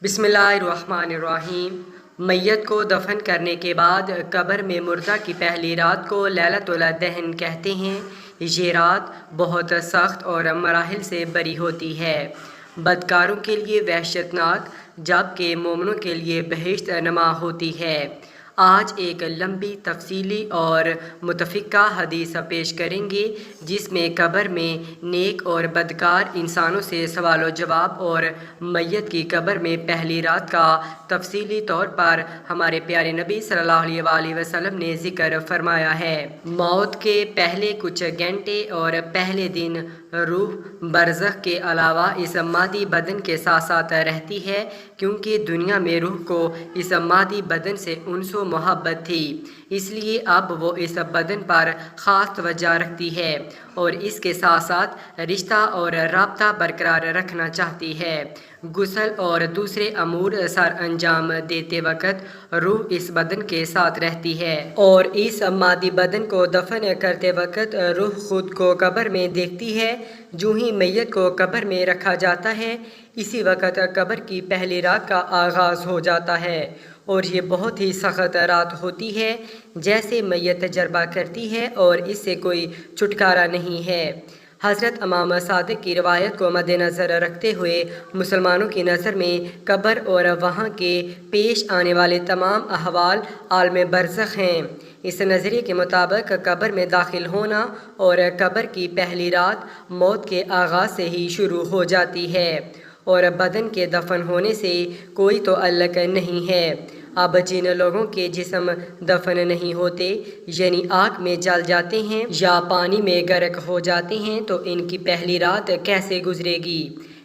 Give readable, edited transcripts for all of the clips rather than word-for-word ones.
बिस्मिल्लाहिर्रहमानिर्रहीम। मैयत को दफन करने के बाद कब्र में मुर्दा की पहली रात को लैलतुल दहन कहते हैं। ये रात बहुत सख्त और मराहिल से बरी होती है। बदकारों के लिए वहशतनाक, जबकि मोमिनों के लिए बहिश्त नमा होती है। आज एक लंबी, तफसीली और मुतफ़िका हदीस पेश करेंगे जिसमें कब्र में नेक और बदकार इंसानों से सवाल जवाब और मैयत की कब्र में पहली रात का तफसीली तौर पर हमारे प्यारे नबी सल्लल्लाहु अलैहि वसल्लम ने ज़िक्र फरमाया है। मौत के पहले कुछ घंटे और पहले दिन रूह बरज़ख के अलावा इस मादी बदन के साथ साथ रहती है, क्योंकि दुनिया में रूह को इस मादी बदन से उनसो मोहब्बत थी, इसलिए अब वो इस बदन पर ख़ास तवज्जो रखती है और इसके साथ साथ रिश्ता और राब्ता बरकरार रखना चाहती है। गुस्ल और दूसरे अमूर सर अंजाम देते वक़्त रूह इस बदन के साथ रहती है और इस मादी बदन को दफन करते वक़्त रूह खुद को कब्र में देखती है। जो ही मैयत को कब्र में रखा जाता है, इसी वक़्त कब्र की पहली रात का आगाज़ हो जाता है और ये बहुत ही सख्त रात होती है। जैसे मैयत तजर्बा करती है और इससे कोई छुटकारा नहीं है। हज़रत इमाम सादिक की रवायत को मद्देनज़र रखते हुए मुसलमानों की नज़र में कब्र और वहाँ के पेश आने वाले तमाम अहवाल आलम बरज़ख हैं। इस नज़रिए के मुताबिक कब्र में दाखिल होना और कब्र की पहली रात मौत के आगाज़ से ही शुरू हो जाती है और बदन के दफन होने से कोई तो अलग नहीं है। अब जिन लोगों के जिस्म दफन नहीं होते, यानी आग में जल जाते हैं या पानी में गर्क हो जाते हैं, तो इनकी पहली रात कैसे गुजरेगी?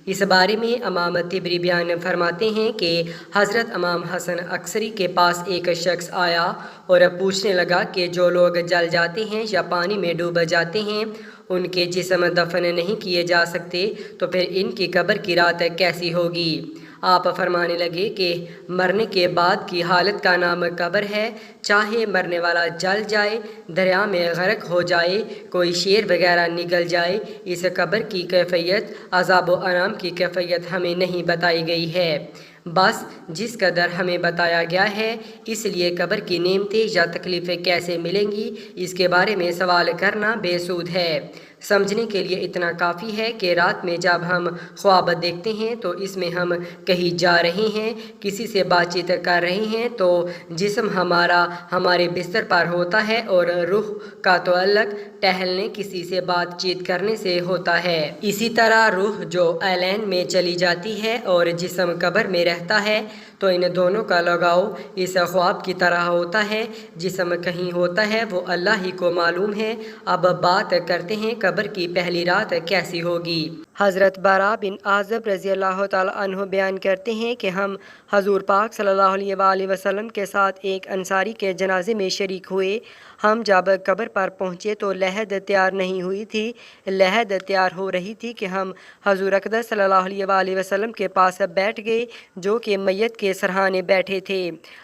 इस बारे में इमाम तिबरी बयान फरमाते हैं कि हज़रत इमाम हसन अक्सरी के पास एक शख्स आया और पूछने लगा कि जो लोग जल जाते हैं या पानी में डूब जाते हैं, उनके जिस्म दफन नहीं किए जा सकते, तो फिर इनकी कब्र की रात कैसी होगी? आप फरमाने लगे कि मरने के बाद की हालत का नाम कब्र है। चाहे मरने वाला जल जाए, दरिया में गर्क हो जाए, कोई शेर वगैरह निगल जाए, इस कब्र की कैफियत, अज़ाब व आराम की कैफियत हमें नहीं बताई गई है। बस जिस कदर हमें बताया गया है, इसलिए कब्र की नेमतें या तकलीफ़ें कैसे मिलेंगी, इसके बारे में सवाल करना बेसूद है। समझने के लिए इतना काफ़ी है कि रात में जब हम ख्वाब देखते हैं तो इसमें हम कहीं जा रहे हैं, किसी से बातचीत कर रहे हैं, तो जिस्म हमारा हमारे बिस्तर पर होता है और रूह का तो अलग टहलने, किसी से बातचीत करने से होता है। इसी तरह रूह जो ऐलैन में चली जाती है और जिस्म कब्र में रहता है, तो इन दोनों का लगाव इस ख्वाब की तरह होता है। जिस्म कहीं होता है वो अल्लाह ही को मालूम है। अब बात करते हैं कब्र की पहली रात कैसी होगी। हज़रत बरा बिन आज़ब रज़ी अल्लाह ताला अन्हु बयान करते हैं कि हम हजूर पाक सल्लल्लाहु अलैहि वसल्लम के साथ एक अंसारी के जनाजे में शरीक हुए। हम जब कब्र पर पहुँचे तो लहद तैयार नहीं हुई थी। लहद तैयार हो रही थी कि हम हजूर अक़दस सल्लल्लाहु अलैहि वसल्लम के पास बैठ गए, जो कि मैयत के सरहाने बैठे थे।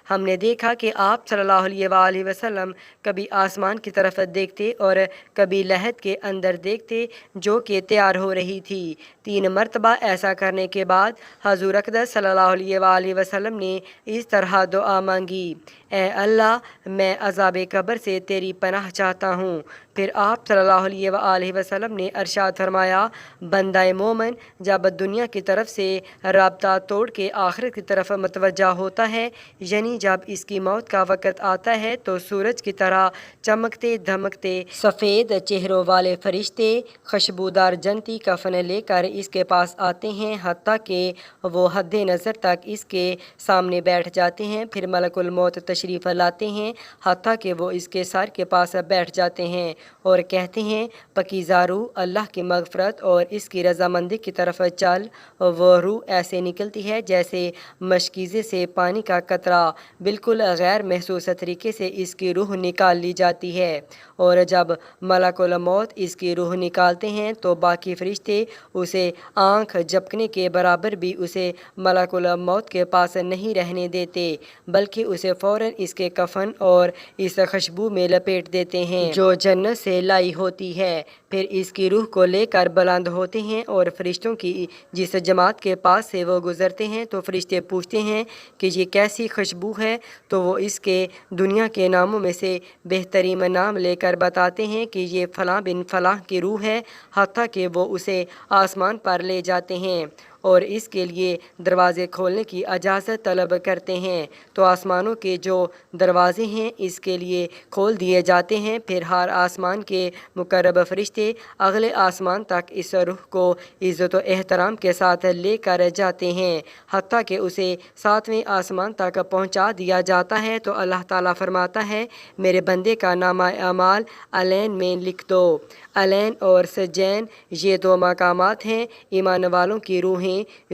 हमने देखा कि आप सल्लल्लाहु अलैहि वसल्लम कभी आसमान की तरफ देखते और कभी लहद के अंदर देखते, जो कि तैयार हो रही थी। 3 मरतबा ऐसा करने के बाद हजूर अक़दस सल्लल्लाहु अलैहि वसल्लम ने इस तरह दुआ मांगी, ए अल्लाह, मैं अज़ाब कब्र से तेरी पनाह चाहता हूँ। फिर आप सल्लल्लाहु अलैहि वसल्लम ने अरशाद फरमाया, बंदाए मोमिन जब दुनिया की तरफ से राब्ता तोड़ के आखिरत की तरफ मतवज्जा होता है, यानी जब इसकी मौत का वक़्त आता है, तो सूरज की तरह चमकते धमकते सफ़ेद चेहरों वाले फरिश्ते खुशबूदार जन्नती कफन लेकर इसके पास आते हैं, हत्ता कि वो हद्दे नज़र तक इसके सामने बैठ जाते हैं। फिर मलकुल मौत तशरीफ़ लाते हैं, हत्ता कि वो इसके सर के पास बैठ जाते हैं और कहते हैं, पकीज़ा रूह, अल्लाह की मग़फ़रत और इसकी रज़ामंदी की तरफ चल। वो रूह ऐसे निकलती है जैसे मशकीज़े से पानी का कतरा, बिल्कुल गैर महसूस तरीके से इसकी रूह निकाल ली जाती है। और जब मलकुल मौत इसकी रूह निकालते हैं तो बाकी फरिश्ते उसे आँख झपकने के बराबर भी उसे मलकुल मौत के पास नहीं रहने देते, बल्कि उसे फ़ौरन इसके कफन और इस खुशबू में लपेट देते हैं जो जन्नत से लाई होती है। फिर इसकी रूह को लेकर बुलंद होते हैं और फरिश्तों की जिस जमात के पास से वो गुज़रते हैं तो फरिश्ते पूछते हैं कि ये कैसी खुशबू है, तो वो इसके दुनिया के नामों में से बेहतरीन नाम लेकर बताते हैं कि ये फ़लाँ बिन फ़लाँ की रूह है, हत्ता कि वो उसे आसमान पर ले जाते हैं और इसके लिए दरवाज़े खोलने की इजाज़त तलब करते हैं, तो आसमानों के जो दरवाज़े हैं इसके लिए खोल दिए जाते हैं। फिर हर आसमान के मुकर्रब फरिश्ते अगले आसमान तक इस रूह को इज़्ज़त व एहतराम के साथ लेकर जाते हैं, हत्ता कि उसे 7वें आसमान तक पहुंचा दिया जाता है। तो अल्लाह ताला फरमाता है, मेरे बंदे का नामा अमाल अलैन में लिख दो। अलैन और सजैन ये दो मकामात हैं। ईमान वालों की रूहें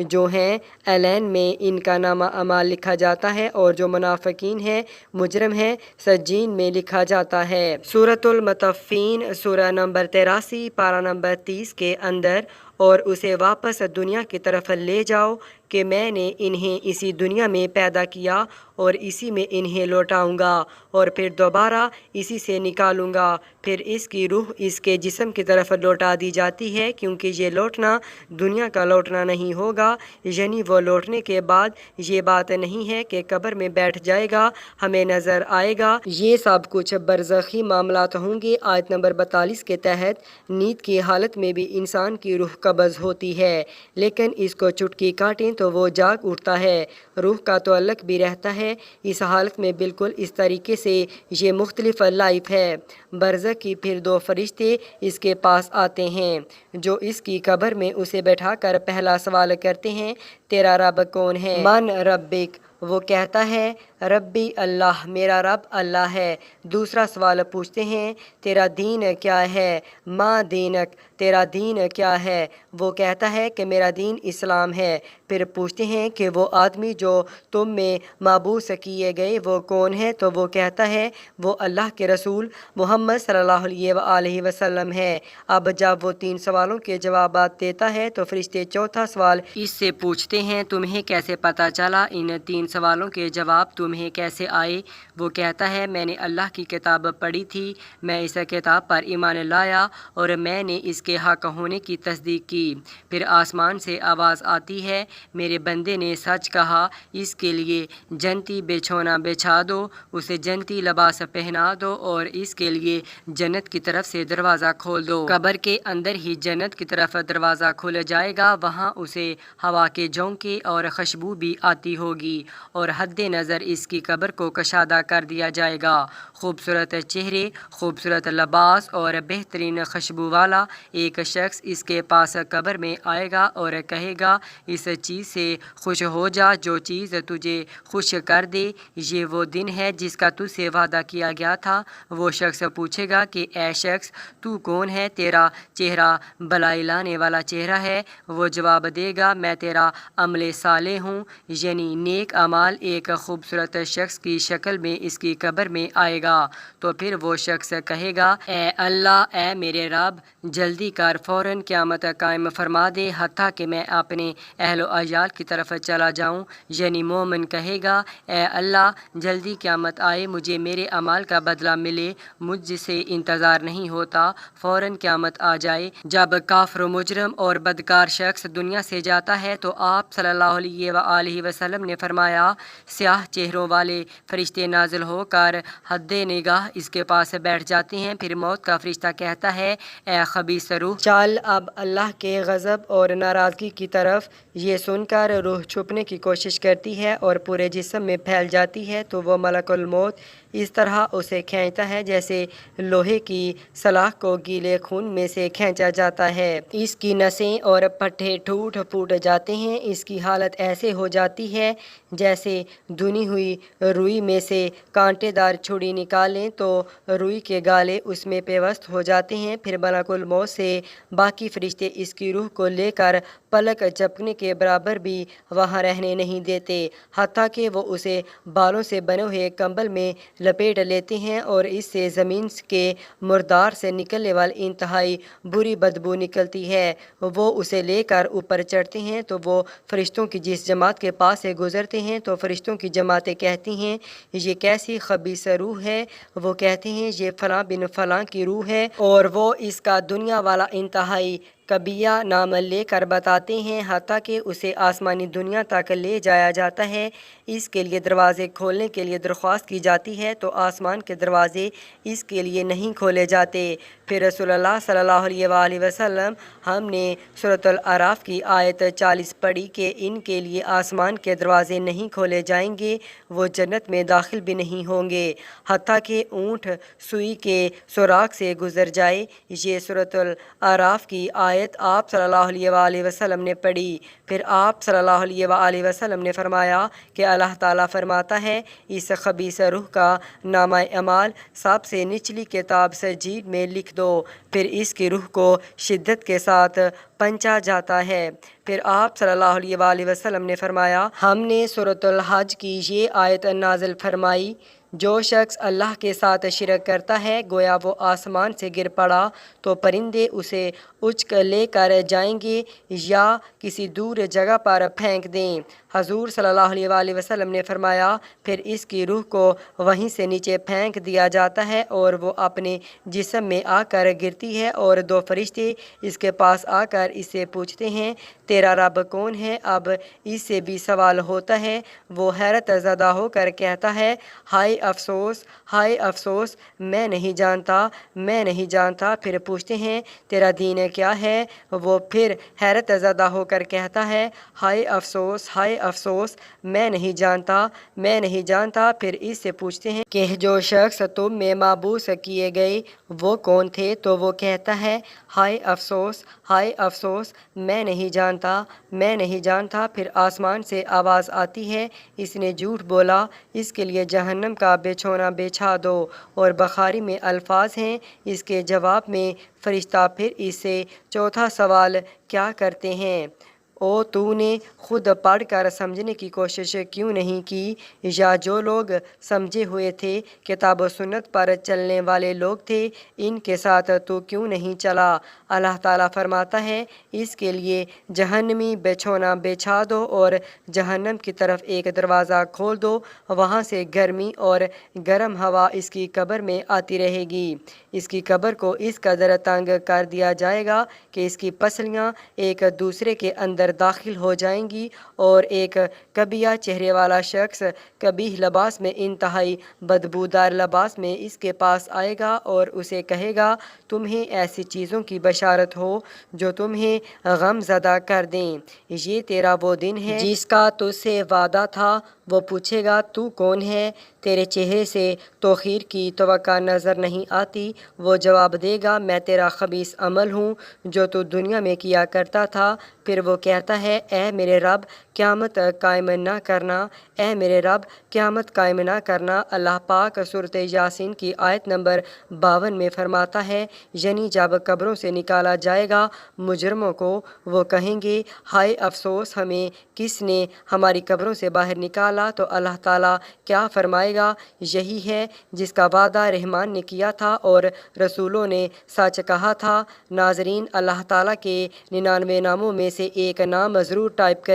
जो हैं अलैन में इनका नामा अमाल लिखा जाता है और जो मुनाफिकीन है मुजरम है सज्जीन में लिखा जाता है। सूरतुल मुतफ़्फ़ीन सूरह नंबर 83 पारा नंबर 30 के अंदर, और उसे वापस दुनिया की तरफ ले जाओ कि मैंने इन्हें इसी दुनिया में पैदा किया और इसी में इन्हें लौटाऊंगा और फिर दोबारा इसी से निकालूंगा। फिर इसकी रूह इसके जिस्म की तरफ लौटा दी जाती है, क्योंकि ये लौटना दुनिया का लौटना नहीं होगा, यानी वो लौटने के बाद ये बात नहीं है कि कब्र में बैठ जाएगा, हमें नज़र आएगा। ये सब कुछ बरज़खी मामलात होंगे। आयत नंबर 42 के तहत नींद की हालत में भी इंसान की रूह कब्ज़ होती है, लेकिन इसको चुटकी काटें तो वो जाग उठता है, रूह का तअल्लुक़ भी रहता है। इस हालत में बिल्कुल इस तरीके से ये मुख्तलिफ लाइफ है। बरज़ख की फिर दो फरिश्ते इसके पास आते हैं जो इसकी कब्र में उसे बैठा कर पहला सवाल करते हैं, तेरा रब कौन है? मन रब्बिक, वो कहता है रब्बी अल्लाह, मेरा रब अल्लाह है। दूसरा सवाल पूछते हैं, तेरा दीन क्या है? माँ दीनक, तेरा दीन क्या है? वो कहता है कि मेरा दीन इस्लाम है। फिर पूछते हैं कि वो आदमी जो तुम में माबूस किए गए वो कौन है? तो वो कहता है वो अल्लाह के रसूल मोहम्मद सल्लल्लाहु अलैहि वसल्लम है। अब जब वो 3 सवालों के जवाब देता है तो फरिश्ते चौथा सवाल इससे पूछते हैं, तुम्हें कैसे पता चला? इन 3 सवालों के जवाब तुम्हें कैसे आए? वो कहता है मैंने अल्लाह की किताब पढ़ी थी, मैं इस किताब पर ईमान लाया और मैंने इसके हक़ होने की तस्दीक की। फिर आसमान से आवाज़ आती है, मेरे बंदे ने सच कहा, इसके लिए जन्नती बिछौना बिछा दो, उसे जन्नती लिबास पहना दो और इसके लिए जन्नत की तरफ से दरवाज़ा खोल दो। कब्र के अंदर ही जन्नत की तरफ दरवाज़ा खुल जाएगा, वहाँ उसे हवा के झोंके और खुशबू भी आती होगी और हद्दे नज़र इसकी कब्र को कशादा कर दिया जाएगा। खूबसूरत चेहरे, खूबसूरत लिबास और बेहतरीन खुशबू वाला एक शख्स इसके पास कब्र में आएगा और कहेगा, इस चीज़ से खुश हो जा जो चीज़ तुझे खुश कर दे, ये वो दिन है जिसका तुझसे वादा किया गया था। वो शख्स पूछेगा कि ए शख्स तू कौन है? तेरा चेहरा भलाई लाने वाला चेहरा है। वो जवाब देगा, मैं तेरा अमले साले हूँ, यानी नेक अमाल एक खूबसूरत शख्स की शक्ल में इसकी कब्र में आएगा। तो फिर वो शख्स कहेगा, ए अल्लाह, ए मेरे रब, जल्दी कर, फ़ौरन क़यामत कायम फरमा दे, हत्ता कि मैं अपने अहलो अयाल की तरफ चला जाऊँ। यानी मोमिन कहेगा, ए अल्लाह जल्दी क़यामत आए, मुझे मेरे अमाल का बदला मिले, मुझसे इंतज़ार नहीं होता, फ़ौरन क़यामत आ जाए। जब काफ़िर, मुजरम और बदकार शख्स दुनिया से जाता है तो आप सल्लल्लाहु अलैहि वसल्लम ने फरमाया, स्याह चेहरों वाले फरिश्ते नाजिल होकर हद्दे निगाह इसके पास बैठ जाते हैं। फिर मौत का फरिश्ता कहता है, ए खबीस रूह, चल अब अल्लाह के गज़ब और नाराज़गी की तरफ। ये सुनकर रूह छुपने की कोशिश करती है और पूरे जिस्म में फैल जाती है, तो वो मलकुल मौत इस तरह उसे खींचता है जैसे लोहे की सलाख को गीले खून में से खींचा जाता है। इसकी नसें और पट्टे टूट फूट जाते हैं। इसकी हालत ऐसे हो जाती है जैसे धुनी हुई रुई में से कांटेदार छुरी निकालें तो रुई के गाले उसमें पेवस्त हो जाते हैं। फिर मलकुल मौत से سے باقی فرشتے اس کی روح کو لے کر پلک جھپکنے کے برابر بھی وہاں رہنے نہیں دیتے، حتیٰ کہ وہ اسے بالوں سے بنے ہوئے کمبل میں لپیٹ لیتے ہیں اور اس سے زمین کے مردار سے نکلنے والی انتہائی بری بدبو نکلتی ہے۔ وہ اسے لے کر اوپر چڑھتے ہیں تو وہ فرشتوں کی جس جماعت کے پاس سے گزرتے ہیں تو فرشتوں کی جماعتیں کہتی ہیں یہ کیسی خبیث روح ہے، وہ کہتے ہیں یہ فلاں بن فلاں کی روح ہے، اور وہ اس کا دنیا والا انتہائی قبیح نام لے کر بتاتے ہیں، حتیٰ کہ اسے آسمانی دنیا تک لے جایا جاتا ہے۔ اس کے لیے دروازے کھولنے کے لیے درخواست کی جاتی ہے تو آسمان کے دروازے اس کے لیے نہیں کھولے جاتے۔ پھر رسول اللہ صلی اللہ علیہ وآلہ وسلم ہم نے سورۃ الاعراف کی آیت 40 پڑھی کہ ان کے لیے آسمان کے دروازے نہیں کھولے جائیں گے، وہ جنت میں داخل بھی نہیں ہوں گے حتیٰ کہ اونٹ سوئی کے سوراخ سے گزر جائے۔ یہ سورۃ الاعراف کی آیت آپ صلی اللہ علیہ وآلہ وسلم نے پڑھی۔ پھر آپ صلی اللہ علیہ وآلہ وسلم نے فرمایا کہ اللہ تعالیٰ فرماتا ہے اس خبیث روح کا نامہ اعمال سب سے نچلی کتاب سجید میں لکھ دو، پھر اس کی روح کو شدت کے ساتھ پنچا جاتا ہے۔ پھر آپ صلی اللہ علیہ وآلہ وسلم نے فرمایا ہم نے سورۃ الحج کی یہ آیت نازل فرمائی، جو شخص اللہ کے ساتھ شرک کرتا ہے گویا وہ آسمان سے گر پڑا تو پرندے اسے اچک لے کر جائیں گے یا کسی دور جگہ پر پھینک دیں۔ حضور صلی اللہ علیہ وآلہ وسلم نے فرمایا پھر اس کی روح کو وہیں سے نیچے پھینک دیا جاتا ہے اور وہ اپنے جسم میں آ کر گرتی ہے اور دو فرشتے اس کے پاس آ کر اس سے پوچھتے ہیں تیرا رب کون ہے؟ اب اس سے بھی سوال ہوتا ہے، وہ حیرت زدہ ہو کر کہتا ہے ہائے افسوس، ہائے افسوس، میں نہیں جانتا، میں نہیں جانتا۔ پھر پوچھتے ہیں تیرا دین کیا ہے؟ وہ پھر حیرت زدہ ہو کر کہتا ہے ہائے افسوس، ہائے افسوس، میں نہیں جانتا، میں نہیں جانتا۔ پھر اس سے پوچھتے ہیں کہ جو شخص تم میں مابعوث کیے گئے وہ کون تھے؟ تو وہ کہتا ہے ہائے افسوس، ہائے افسوس، میں نہیں جانتا، میں نہیں جانتا۔ پھر آسمان سے آواز آتی ہے اس نے جھوٹ بولا، اس کے لیے جہنم کا بچھونا بچھا دو، اور بخاری میں الفاظ ہیں اس کے جواب میں فرشتہ پھر اس سے چوتھا سوال کیا کرتے ہیں او تو نے خود پڑھ کر سمجھنے کی کوشش کیوں نہیں کی؟ یا جو لوگ سمجھے ہوئے تھے، کتاب و سنت پر چلنے والے لوگ تھے، ان کے ساتھ تو کیوں نہیں چلا؟ اللہ تعالیٰ فرماتا ہے اس کے لیے جہنمی بچھونا بچھا دو اور جہنم کی طرف ایک دروازہ کھول دو، وہاں سے گرمی اور گرم ہوا اس کی قبر میں آتی رہے گی۔ اس کی قبر کو اس قدر تنگ کر دیا جائے گا کہ اس کی پسلیاں ایک دوسرے کے اندر داخل ہو جائیں گی، اور ایک قبیح چہرے والا شخص قبیح لباس میں، انتہائی بدبودار لباس میں اس کے پاس آئے گا اور اسے کہے گا تمہیں ایسی چیزوں کی بشارت ہو جو تمہیں غم زدہ کر دیں، یہ تیرا وہ دن ہے جس کا تجھ سے وعدہ تھا۔ وہ پوچھے گا تو کون ہے؟ تیرے چہرے سے توقیر کی توقع نظر نہیں آتی۔ وہ جواب دے گا میں تیرا خبیث عمل ہوں جو تو دنیا میں کیا کرتا تھا۔ پھر وہ کہتا ہے اے میرے رب قیامت قائم نہ کرنا، اے میرے رب قیامت قائم نہ کرنا۔ اللہ پاک سورۃ یاسین کی آیت نمبر 52 میں فرماتا ہے یعنی جب قبروں سے نکالا جائے گا مجرموں کو، وہ کہیں گے ہائے افسوس، ہمیں کس نے ہماری قبروں سے باہر نکالا؟ تو اللہ تعالیٰ کیا فرمائے گا یہی ہے جس کا وعدہ رحمان نے کیا تھا اور رسولوں نے سچ کہا تھا۔ ناظرین، اللہ تعالیٰ کے 99 ناموں میں سے ایک نام ضرور ٹائپ کریں۔